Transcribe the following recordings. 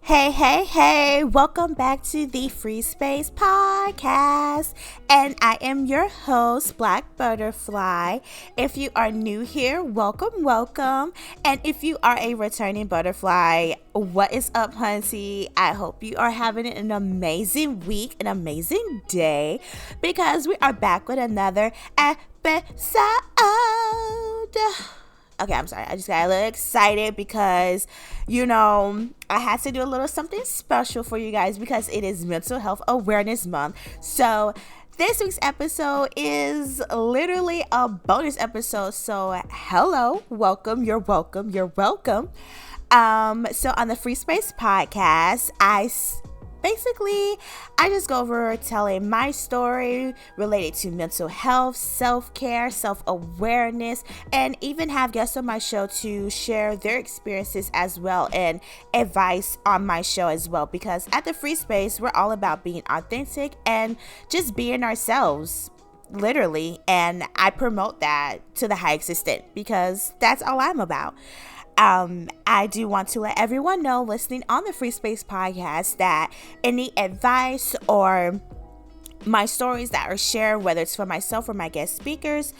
Hey, hey, hey, welcome back to the Free Space Podcast. And I am your host, Black Butterfly. If you are new here, welcome, welcome. And if you are a returning butterfly, what is up, hunty? I hope you are having an amazing week, an amazing day, because we are back with another episode. Okay, I'm sorry. I just got a little excited because, I had to do a little something special for you guys because it is Mental Health Awareness Month. So, this week's episode is literally a bonus episode. So, hello, welcome, you're welcome, you're welcome. So on the Free Space Podcast, basically, I just go over telling my story related to mental health, self-care, self-awareness, and even have guests on my show to share their experiences as well and advice on my show as well. Because at the Free Space, we're all about being authentic and just being ourselves. Literally, and I promote that to the highest extent because that's all I'm about. I do want to let everyone know listening on the Free Space Podcast that any advice or my stories that are shared, whether it's for myself or my guest speakers,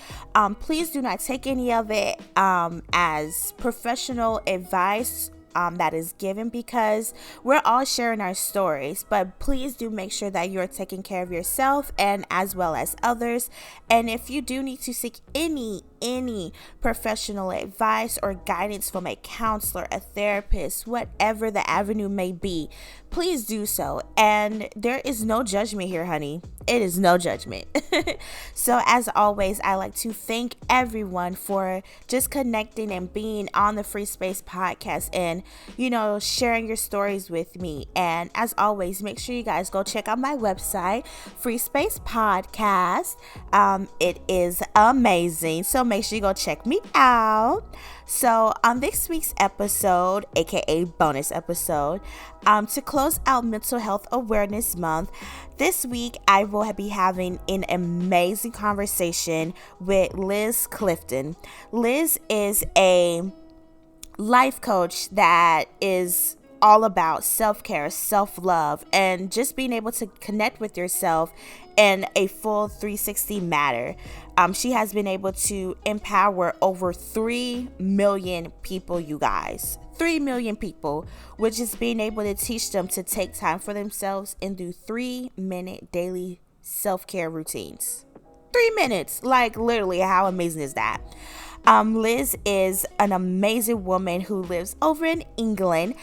please do not take any of it as professional advice that is given, because we're all sharing our stories. But please do make sure that you're taking care of yourself and as well as others. And if you do need to seek any professional advice or guidance from a counselor, a therapist, whatever the avenue may be, please do so. And there is no judgment here, honey. It is no judgment. So as always, I like to thank everyone for just connecting and being on the Free Space Podcast and, sharing your stories with me. And as always, make sure you guys go check out my website, Free Space Podcast. It is amazing. So make sure you go check me out. So on this week's episode, aka bonus episode, to close out Mental Health Awareness Month, this week I will be having an amazing conversation with Liz Clifton. Liz is a life coach that is all about self-care, self-love, and just being able to connect with yourself in a full 360 manner. She has been able to empower over 3 million people, you guys. 3 million people, which is being able to teach them to take time for themselves and do 3-minute daily self-care routines. 3 minutes, like literally, how amazing is that? Liz is an amazing woman who lives over in England.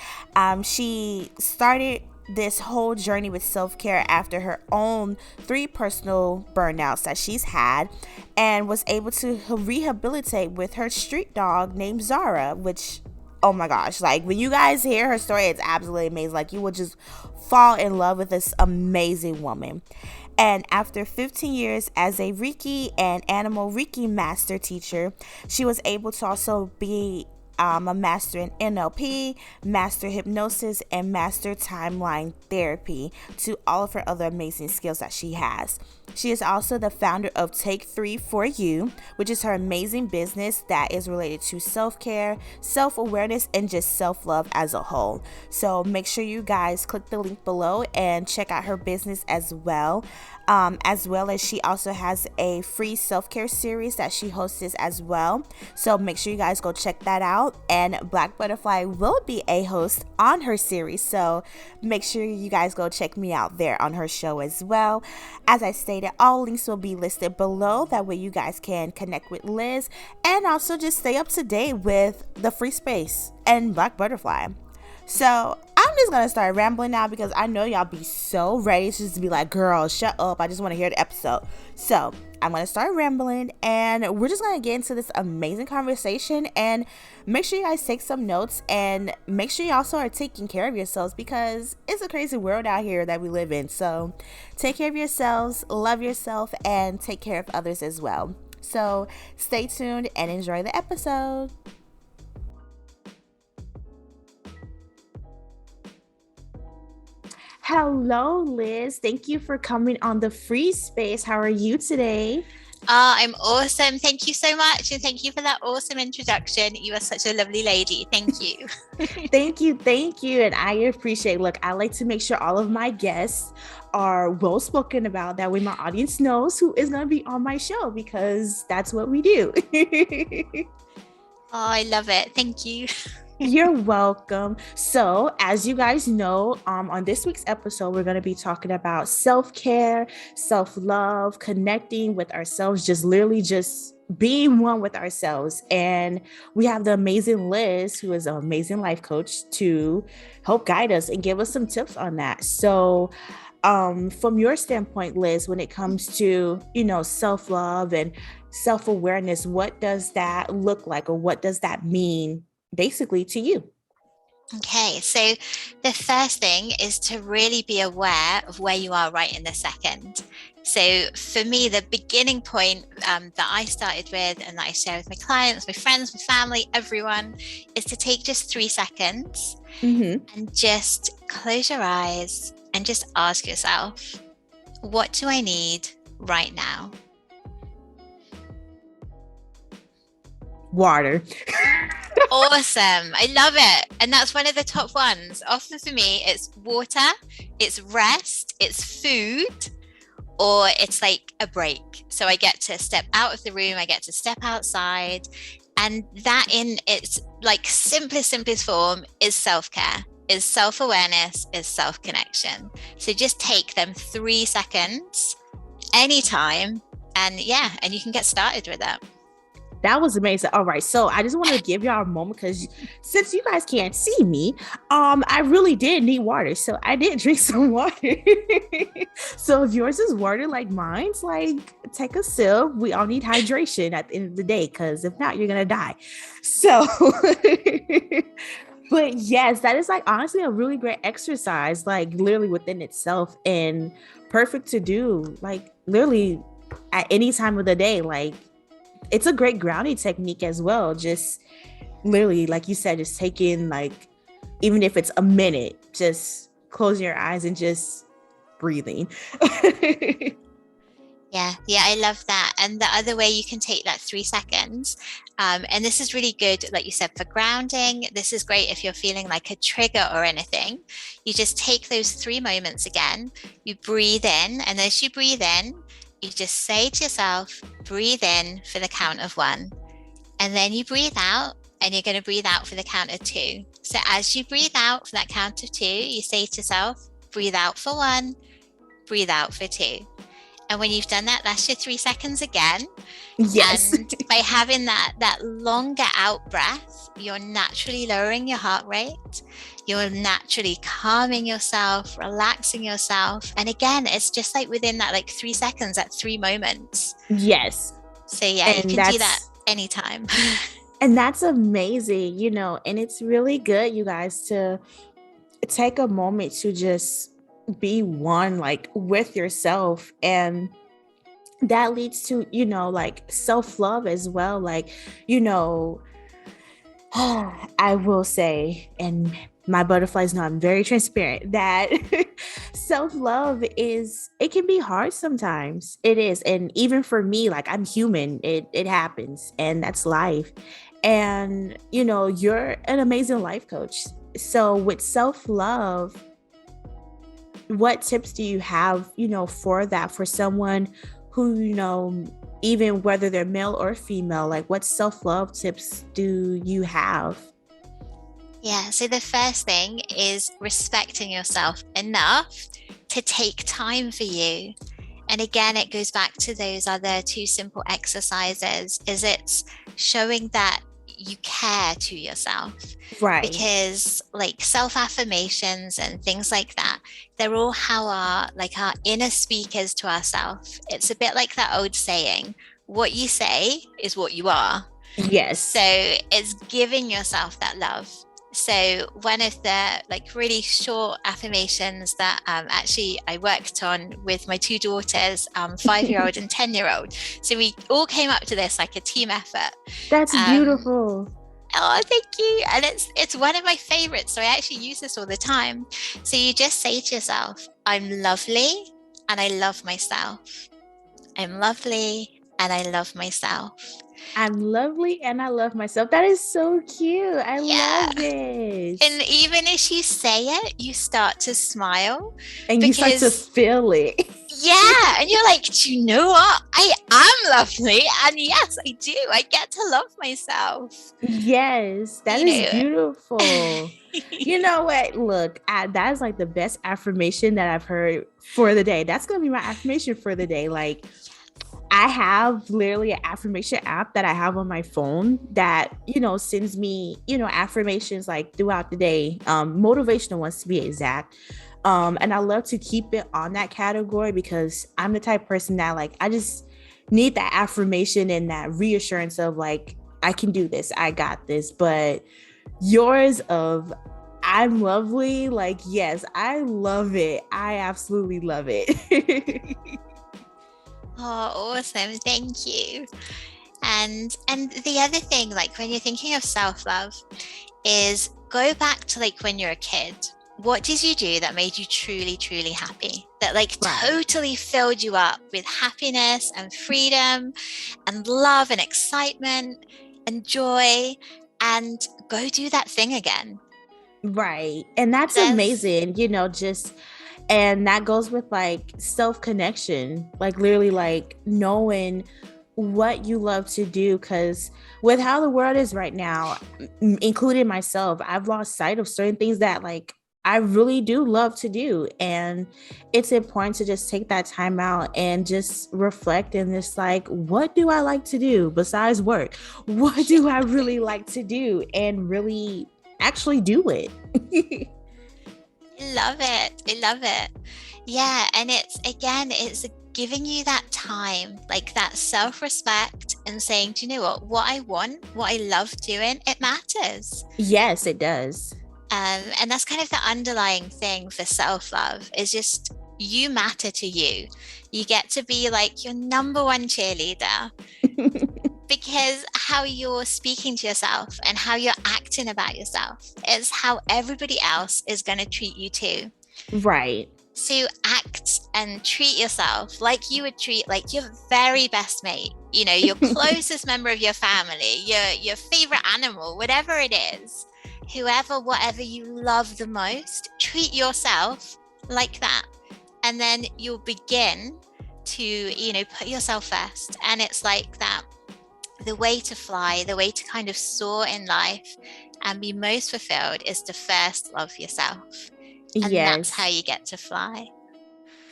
She started this whole journey with self-care after her own 3 personal burnouts that she's had, and was able to rehabilitate with her street dog named Zara, which, oh my gosh, like when you guys hear her story, it's absolutely amazing. Like you will just fall in love with this amazing woman. And after 15 years as a Reiki and animal Reiki master teacher, she was able to also be a master in NLP, master hypnosis, and master timeline therapy, to all of her other amazing skills that she has. She is also the founder of Take 3 for You, which is her amazing business that is related to self-care, self-awareness, and just self-love as a whole. So make sure you guys click the link below and check out her business as well. As well as she also has a free self-care series that she hosts as well. So make sure you guys go check that out. And Black Butterfly will be a host on her series. So make sure you guys go check me out there on her show as well. As I stated, all links will be listed below. That way you guys can connect with Liz and also just stay up to date with the Free Space and Black Butterfly. So I'm just going to start rambling now because I know y'all be so ready to just be like, girl, shut up. I just want to hear the episode. So I'm going to start rambling and we're just going to get into this amazing conversation, and make sure you guys take some notes and make sure you also are taking care of yourselves, because it's a crazy world out here that we live in. So take care of yourselves, love yourself, and take care of others as well. So stay tuned and enjoy the episode. Hello, Liz. Thank you for coming on the Free Space. How are you today? I'm awesome. Thank you so much. And thank you for that awesome introduction. You are such a lovely lady. Thank you. Thank you, thank you. And I appreciate, look, I like to make sure all of my guests are well spoken about. That way my audience knows who is going to be on my show because that's what we do. Oh, I love it. Thank you. You're welcome. So, as you guys know, on this week's episode, we're going to be talking about self-care, self-love, connecting with ourselves, just literally just being one with ourselves. And we have the amazing Liz, who is an amazing life coach, to help guide us and give us some tips on that. So, from your standpoint, Liz, when it comes to, self-love and self-awareness, what does that look like, or what does that mean basically to you? Okay, so the first thing is to really be aware of where you are right in the second. So for me, the beginning point that I started with and that I share with my clients, my friends, my family, everyone, is to take just 3 seconds and just close your eyes and just ask yourself, what do I need right now? Water. Awesome. I love it. And that's one of the top ones. Often for me, it's water, it's rest, it's food, or it's like a break. So I get to step out of the room, I get to step outside. And that in its like simplest form is self-care, is self-awareness, is self-connection. So just take them 3 seconds anytime. And and you can get started with that. That was amazing. All right. So I just want to give y'all a moment because since you guys can't see me, I really did need water. So I did drink some water. So if yours is water like mine's, like take a sip. We all need hydration at the end of the day, because if not, you're gonna die. So but yes, that is like honestly a really great exercise, like literally within itself, and perfect to do like literally at any time of the day. Like it's a great grounding technique as well. Just literally, like you said, just taking like, even if it's a minute, just closing your eyes and just breathing. Yeah, I love that. And the other way you can take that 3 seconds, and this is really good, like you said, for grounding. This is great if you're feeling like a trigger or anything. You just take those 3 moments again, you breathe in, and as you breathe in, you just say to yourself, breathe in for the count of 1. And then you breathe out, and you're going to breathe out for the count of 2. So as you breathe out for that count of 2, you say to yourself, breathe out for 1, breathe out for 2. And when you've done that, that's your 3 seconds again. Yes. And by having that longer out breath, you're naturally lowering your heart rate. You're naturally calming yourself, relaxing yourself. And again, it's just like within that like 3 seconds, that 3 moments. Yes. So you can do that anytime. And that's amazing, and it's really good, you guys, to take a moment to just be one, like with yourself. And that leads to, like self-love as well. Like, I will say, and my butterflies know I'm very transparent, that self-love it can be hard sometimes. It is. And even for me, like I'm human, it happens, and that's life. And, you're an amazing life coach. So with self-love, what tips do you have, for that, for someone who, even whether they're male or female, like what self-love tips do you have? Yeah, so the first thing is respecting yourself enough to take time for you. And again, it goes back to those other 2 simple exercises, is it's showing that you care to yourself. Right. Because like self-affirmations and things like that, they're all how our inner speakers to ourselves. It's a bit like that old saying, what you say is what you are. Yes. So it's giving yourself that love. So one of the really short affirmations that actually I worked on with my 2 daughters, 5-year-old and 10-year-old. So we all came up to this like a team effort. That's beautiful. Oh, thank you. And it's one of my favorites. So I actually use this all the time. So you just say to yourself, I'm lovely and I love myself. I'm lovely and I love myself. I'm lovely and I love myself. That is so cute. I Yeah. love it. And even as you say it, you start to smile And you start to because, feel it. yeah, and you're like, do you know what? I am lovely. And yes, I do. I get to love myself. Yes, that You is know, beautiful. You know what? Look, that is like the best affirmation that I've heard for the day. That's going to be my affirmation for the day. Like, I have literally an affirmation app that I have on my phone that, sends me, affirmations like throughout the day, motivational ones to be exact. And I love to keep it on that category because I'm the type of person that like, I just need that affirmation and that reassurance of like, I can do this, I got this. But yours of I'm lovely, like, yes, I love it. I absolutely love it. oh, awesome. Thank you. And the other thing, like when you're thinking of self-love, is go back to like when you're a kid. What did you do that made you truly, truly happy? That like Right. totally filled you up with happiness and freedom and love and excitement and joy, and go do that thing again. Right. And that's There's amazing, just and that goes with like self-connection, like literally like knowing what you love to do because with how the world is right now, including myself, I've lost sight of certain things that like I really do love to do. And it's important to just take that time out and just reflect and just like, what do I like to do besides work? What do I really like to do? And really actually do it. I love it. I love it. Yeah. And it's again, it's giving you that time, like that self-respect and saying, do you know what I want, what I love doing, it matters. Yes, it does. And that's kind of the underlying thing for self-love is just you matter to you. You get to be like your number one cheerleader because how you're speaking to yourself and how you're acting about yourself is how everybody else is going to treat you too. Right. So act and treat yourself like you would treat like your very best mate, your closest member of your family, your favorite animal, whatever it is, whoever, whatever you love the most, treat yourself like that. And then you'll begin to, put yourself first. And it's like that. The way to fly, the way to kind of soar in life and be most fulfilled is to first love yourself. And that's how Yes. you get to fly.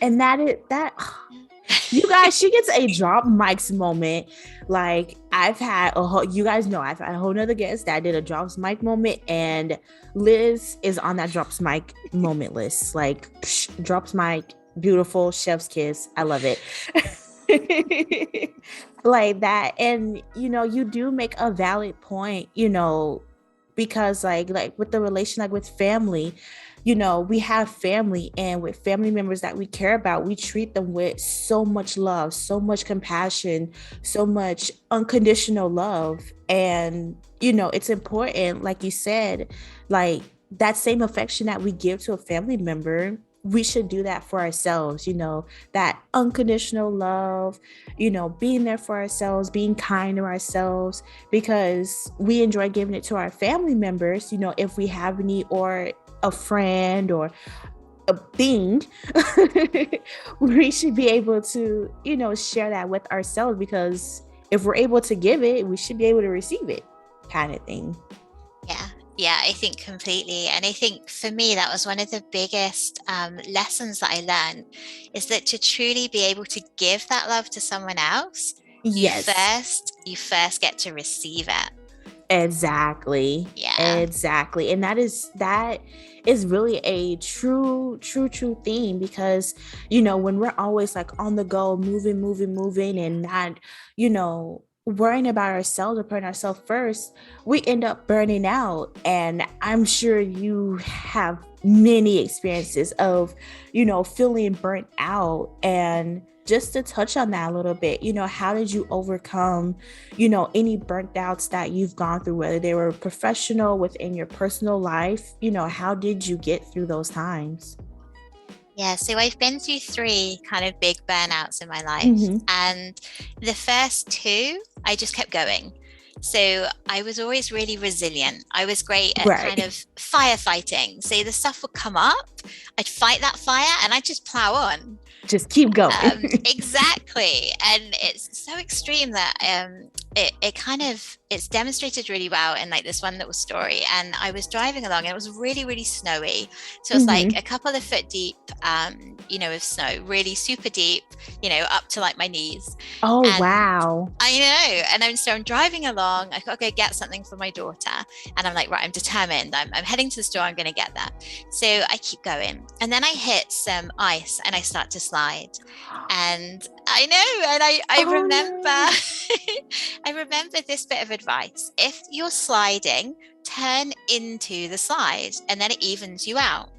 And that you guys, she gets a drop mics moment. Like I've had you guys know I've had a whole nother guest that did a drops mic moment, and Liz is on that drops mic moment list. Like drops mic, beautiful, chef's kiss. I love it. Like that. And you do make a valid point, because like with the relation, like with family, we have family, and with family members that we care about, we treat them with so much love, so much compassion, so much unconditional love. And it's important, like you said, like that same affection that we give to a family member, we should do that for ourselves, that unconditional love, being there for ourselves, being kind to ourselves, because we enjoy giving it to our family members, if we have any, or a friend or a thing. We should be able to, share that with ourselves, because if we're able to give it, we should be able to receive it, kind of thing. Yeah, I think completely. And I think for me, that was one of the biggest lessons that I learned, is that to truly be able to give that love to someone else, Yes. you first get to receive it. Exactly. Yeah. Exactly. And that is really a true thing, because when we're always like on the go, moving and not, worrying about ourselves or putting ourselves first, we end up burning out. And I'm sure you have many experiences of, feeling burnt out. And just to touch on that a little bit, how did you overcome, any burnt outs that you've gone through, whether they were professional, within your personal life, how did you get through those times? Yeah, so I've been through three kind of big burnouts in my life. Mm-hmm. And the first two, I just kept going. So I was always really resilient. I was great at kind Right. of firefighting. So the stuff would come up, I'd fight that fire and I'd just plow on. Just keep going. Exactly. And it's so extreme that it kind of, it's demonstrated really well in like this one little story. And I was driving along and it was really, really snowy. So it was like Mm-hmm. a couple of foot deep, of snow, really super deep, up to like my knees. Oh, And wow. I know. And I'm driving along. I got to go get something for my daughter. And I'm like, right, I'm determined. I'm heading to the store. I'm going to get that. So I keep going. And then I hit some ice and I start to slide. And I know. And I Oh, remember, no. I remember this bit of advice. If you're sliding, turn into the slide and then it evens you out.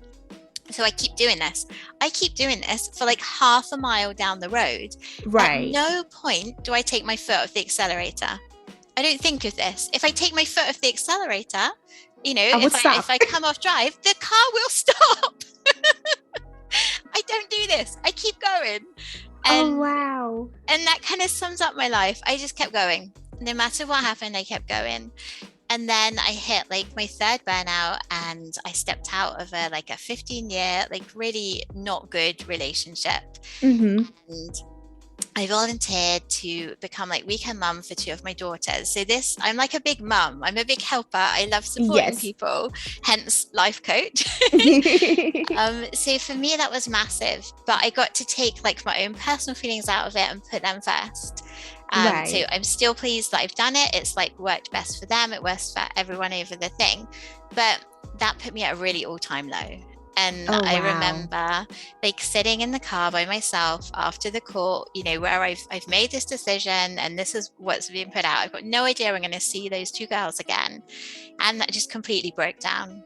So I keep doing this. I keep doing this for like half a mile down the road. At Right. no point do I take my foot off the accelerator. I don't think of this. If I take my foot off the accelerator, I would if stop. I come off drive, the car will stop. I don't do this. I keep going. Oh, And wow. and that kind of sums up my life. I just kept going. No matter what happened, I kept going. And then I hit like my third burnout and I stepped out of a 15-year, like really not good relationship. Mm-hmm. And I volunteered to become like weekend mum for two of my daughters. So I'm like a big mum. I'm a big helper. I love supporting Yes. people, hence life coach. So for me, that was massive, but I got to take like my own personal feelings out of it and put them first. Right. So I'm still pleased that I've done it. It's like worked best for them. It works for everyone over the thing, but that put me at a really all-time low. And Oh, I wow. remember like sitting in the car by myself after the court, where I've made this decision and this is what's being put out. I've got no idea I'm going to see those two girls again. And that just completely broke down.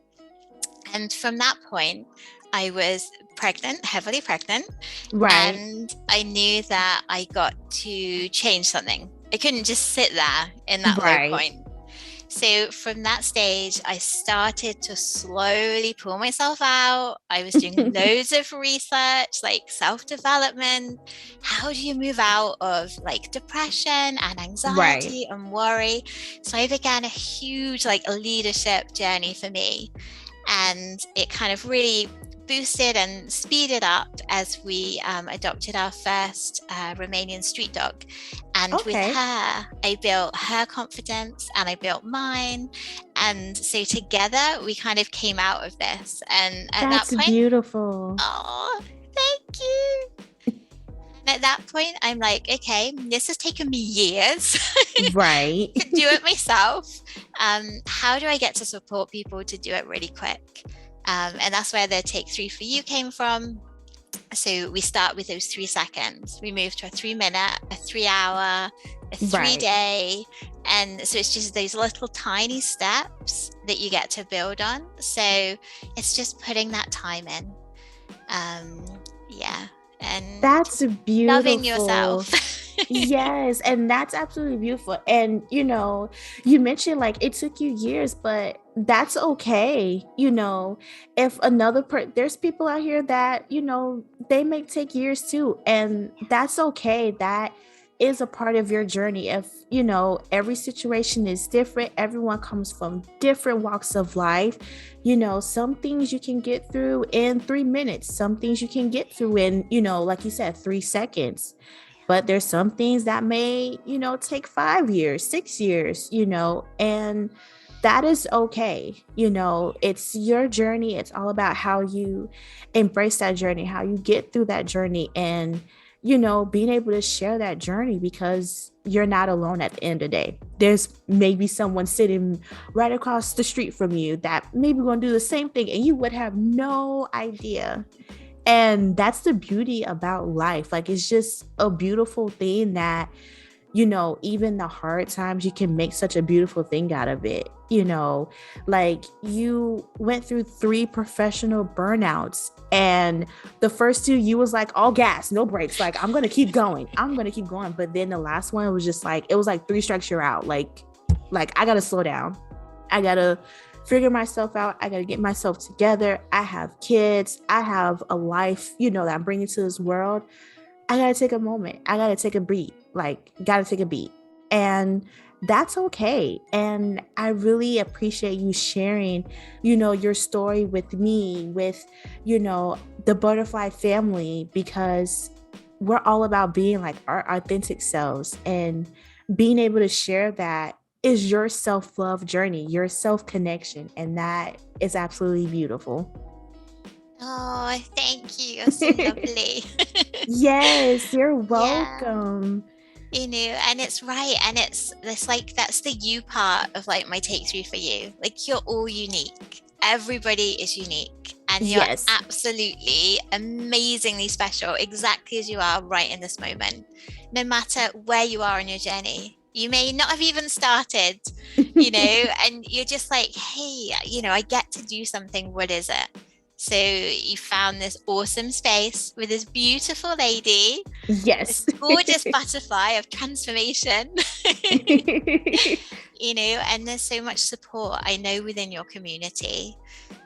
And from that point, I was pregnant, heavily pregnant. Right. And I knew that I got to change something. I couldn't just sit there in that low Right. point. So from that stage, I started to slowly pull myself out. I was doing loads of research, like self-development. How do you move out of like depression and anxiety and worry? So I began a huge like leadership journey for me. And it kind of really boosted and speeded up as we adopted our first Romanian street dog. And with Okay. her, I built her confidence and I built mine. And so together we kind of came out of this. And at That's that point, beautiful. oh, thank you. And at that point, I'm like, okay, this has taken me years Right. to do it myself. How do I get to support people to do it really quick? And that's where the Take 3 for You came from. So we start with those 3 seconds. We move to a 3-minute, a 3-hour, a 3-day. And so it's just those little tiny steps that you get to build on. So it's just putting that time in. Yeah. And that's beautiful. Loving yourself. Yes, and that's absolutely beautiful. And you mentioned like it took you years, but that's okay. If there's people out here that they may take years too, and that's okay. That is a part of your journey. If every situation is different, everyone comes from different walks of life. Some things you can get through in 3 minutes, some things you can get through in like you said, 3 seconds. But there's some things that may, take 5 years, 6 years, and that is okay. It's your journey. It's all about how you embrace that journey, how you get through that journey, and, being able to share that journey, because you're not alone at the end of the day. There's maybe someone sitting right across the street from you that maybe going to do the same thing, and you would have no idea. And that's the beauty about life. Like, it's just a beautiful thing that, even the hard times, you can make such a beautiful thing out of it. Like you went through 3 professional burnouts, and the first 2, you was like all gas, no brakes. Like, I'm going to keep going. But then the last one was just like, it was like 3 strikes, you're out. Like I got to slow down. I got to figure myself out. I got to get myself together. I have kids. I have a life, that I'm bringing to this world. I got to take a moment. I got to take a beat. Like, got to take a beat. And that's okay. And I really appreciate you sharing, your story with me, with, the butterfly family, because we're all about being like our authentic selves, and being able to share that is your self-love journey, your self-connection. And that is absolutely beautiful. Oh, thank you. You're so lovely. Yes, you're Yeah. welcome. And it's right. And it's like, that's the you part of like my take three for you. Like, you're all unique. Everybody is unique. And you're Yes. absolutely amazingly special, exactly as you are right in this moment. No matter where you are on your journey. You may not have even started, and you're just like, hey, I get to do something. What is it? So you found this awesome space with this beautiful lady, this Yes. gorgeous butterfly of transformation, and there's so much support, I know, within your community.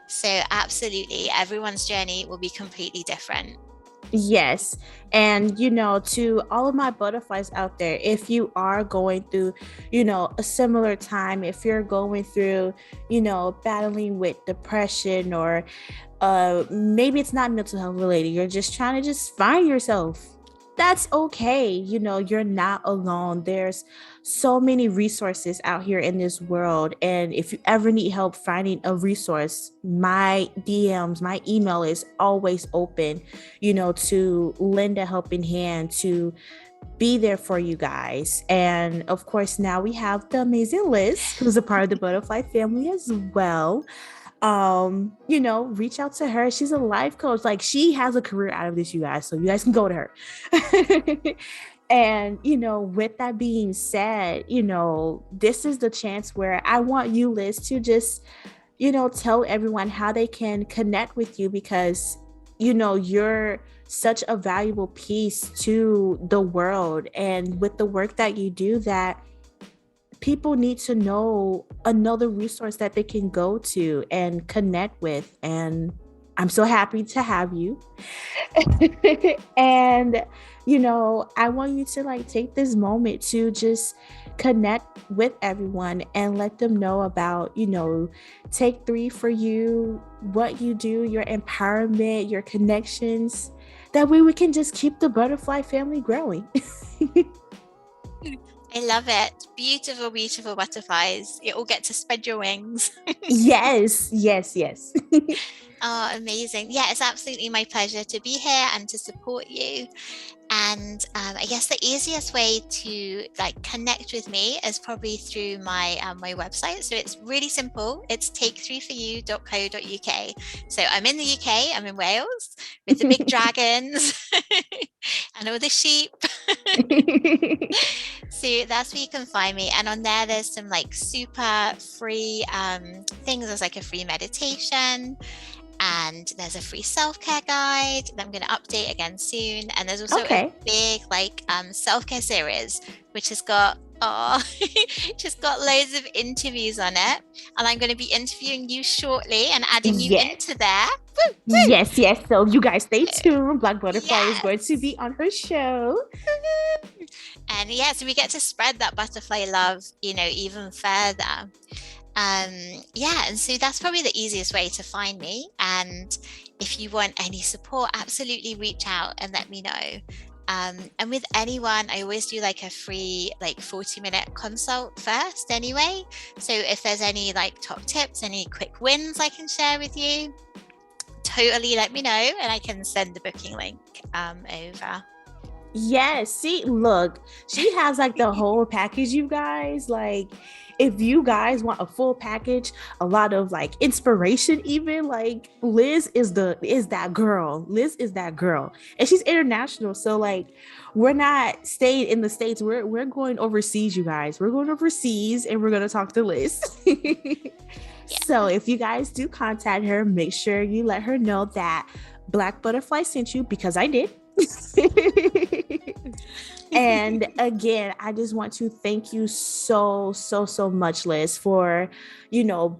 So absolutely, everyone's journey will be completely different. Yes. And, to all of my butterflies out there, if you are going through, a similar time, if you're going through, battling with depression, or maybe it's not mental health related, you're just trying to just find yourself, that's okay. You're not alone. There's so many resources out here in this world. And if you ever need help finding a resource, my DMs, my email is always open, to lend a helping hand, to be there for you guys. And of course, now we have the amazing Liz, who's a part of the butterfly family as well. Reach out to her. She's a life coach. Like, she has a career out of this, you guys, so you guys can go to her. And with that being said, this is the chance where I want you, Liz, to just tell everyone how they can connect with you, because you're such a valuable piece to the world, and with the work that you do, that people need to know another resource that they can go to and connect with. And I'm so happy to have you. And I want you to like take this moment to just connect with everyone and let them know about take three for you, what you do, your empowerment, your connections. That way we can just keep the butterfly family growing. I love it. Beautiful, beautiful butterflies. You all get to spread your wings. Yes, yes, yes. Oh, amazing. Yeah, it's absolutely my pleasure to be here and to support you. And I guess the easiest way to like connect with me is probably through my website. So it's really simple. It's take3foryou.co.uk. So I'm in the UK, I'm in Wales with the big dragons and all the sheep. So that's where you can find me. And on there, there's some like super free things. There's like a free meditation, and there's a free self-care guide that I'm going to update again soon. And there's also a big like self-care series, which has got just got loads of interviews on it. And I'm going to be interviewing you shortly and adding you into there. Woo, woo. Yes. So you guys stay tuned. Black Butterfly is going to be on her show. And so we get to spread that butterfly love, even further. And so that's probably the easiest way to find me. And if you want any support, absolutely reach out and let me know. And with anyone, I always do like a free 40-minute consult first anyway. So if there's any like top tips, any quick wins I can share with you, totally let me know and I can send the booking link over. Yes, see, look, she has like the whole package, you guys. Like, if you guys want a full package, a lot of like inspiration, even, like, Liz is that girl. Liz is that girl. And she's international. So like, we're not staying in the States. We're going overseas, you guys. We're going overseas and we're gonna talk to Liz. So if you guys do contact her, make sure you let her know that Black Butterfly sent you, because I did. And again, I just want to thank you so much, Liz, for,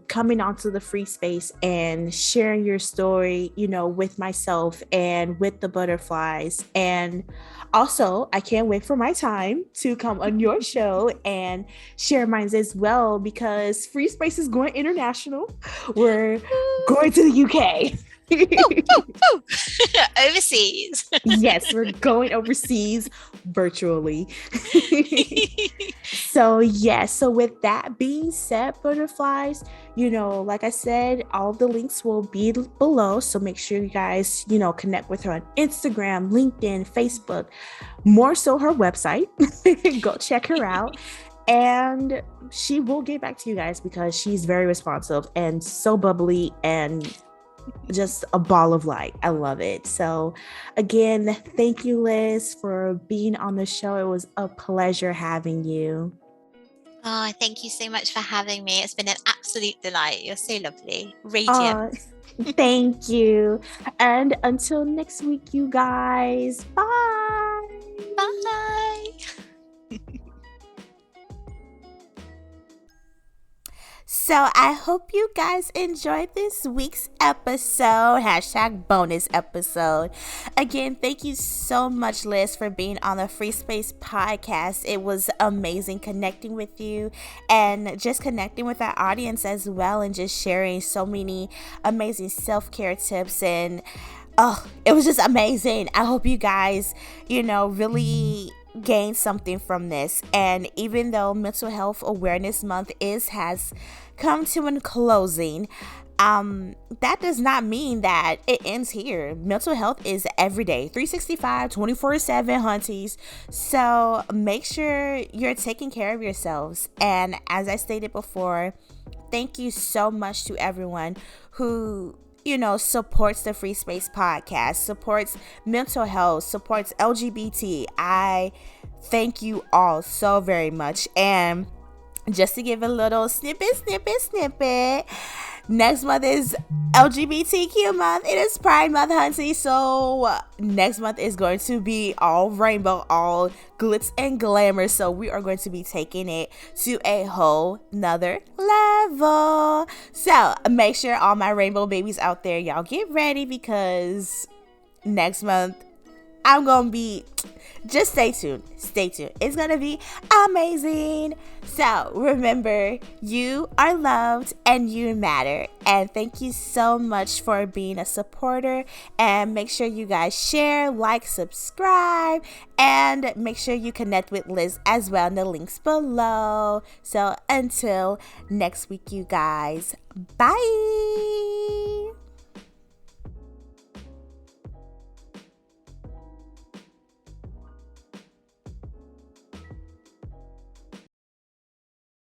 coming onto the free space and sharing your story, with myself and with the butterflies. And also, I can't wait for my time to come on your show and share mine as well, because free space is going international. We're going to the UK. Overseas. Yes, we're going overseas virtually. So, yes. So, with that being said, butterflies, like I said, all the links will be below. So, make sure you guys, connect with her on Instagram, LinkedIn, Facebook, more so her website. Go check her out. And she will get back to you guys because she's very responsive and so bubbly and just a ball of light. I love it. So again, thank you, Liz, for being on the show. It was a pleasure having you. Oh, thank you so much for having me. It's been an absolute delight. You're so lovely. Radiant. Thank you. And until next week, you guys. Bye. Bye. So I hope you guys enjoyed this week's episode, #bonus episode. Again, thank you so much, Liz, for being on the Free Space podcast. It was amazing connecting with you and just connecting with our audience as well, and just sharing so many amazing self-care tips. And it was just amazing. I hope you guys, really gain something from this. And even though Mental Health Awareness Month has come to a closing, that does not mean that it ends here. Mental health is every day, 365, 24/7, hunties. So make sure you're taking care of yourselves. And as I stated before, thank you so much to everyone who supports the Free Space podcast, supports mental health, supports LGBT. I thank you all so very much. And just to give a little snippet, next month is LGBTQ month. It is Pride Month, hunty. So next month is going to be all rainbow, all glitz and glamour. So we are going to be taking it to a whole nother level. So make sure all my rainbow babies out there, y'all get ready, because next month I'm going to be... Just stay tuned. It's going to be amazing. So remember, you are loved and you matter. And thank you so much for being a supporter. And make sure you guys share, like, subscribe, and make sure you connect with Liz as well in the links below. So until next week, you guys, bye.